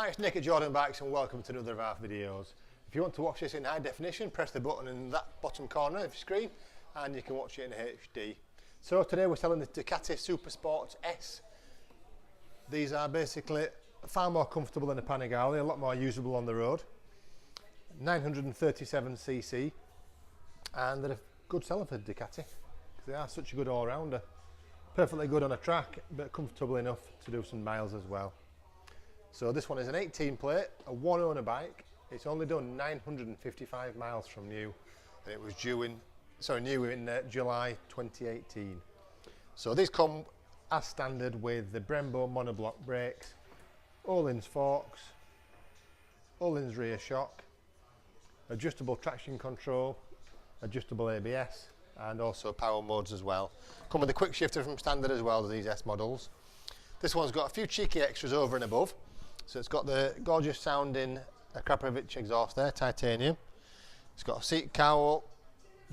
Hi, it's Nick at Jordanbikes and welcome to another of our videos. If you want to watch this in high definition, press the button in that bottom corner of your screen and you can watch it in HD. So today we're selling the Ducati Supersport S. These are basically far more comfortable than a Panigale, a lot more usable on the road. 937cc, and they're a good seller for Ducati because they are such a good all-rounder. Perfectly good on a track, but comfortable enough to do some miles as well. So this one is an 18 plate, a one owner bike. It's only done 955 miles from new, and it was new in July 2018. So these come as standard with the Brembo monobloc brakes, Ohlins forks, Ohlins rear shock, adjustable traction control, adjustable ABS, and also power modes as well. Come with a Quickshifter from standard as well as these S models. This one's got a few cheeky extras over and above. So it's got the gorgeous sounding Akrapovic exhaust there, titanium. It's got a seat cowl.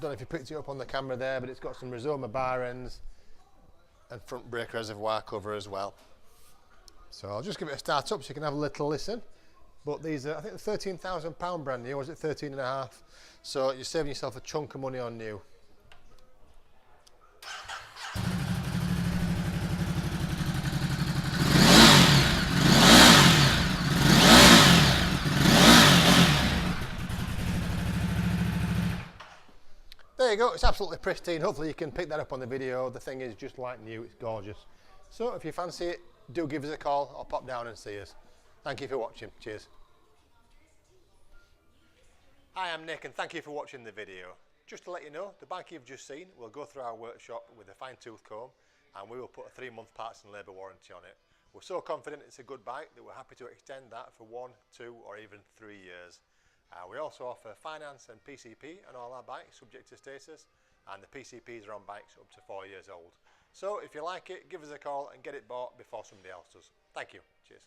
Don't know if you picked it up on the camera there, but it's got some Rizoma bar ends and front brake reservoir cover as well. So I'll just give it a start up so you can have a little listen. But these are, I think, they're £13,000 brand new, or is it 13.5? So you're saving yourself a chunk of money on new. There you go, it's absolutely pristine. Hopefully you can pick that up on the video. The thing is just like new, it's gorgeous. So if you fancy it, do give us a call or pop down and see us. Thank you for watching. Cheers. Hi, I'm Nick and thank you for watching the video. Just to let you know, the bike you've just seen will go through our workshop with a fine-tooth comb and we will put a 3-month parts and labour warranty on it. We're so confident it's a good bike that we're happy to extend that for 1, 2 or even 3 years. We also offer finance and PCP on all our bikes subject to status, and the PCPs are on bikes up to 4 years old. So if you like it, give us a call and get it bought before somebody else does. Thank you. Cheers.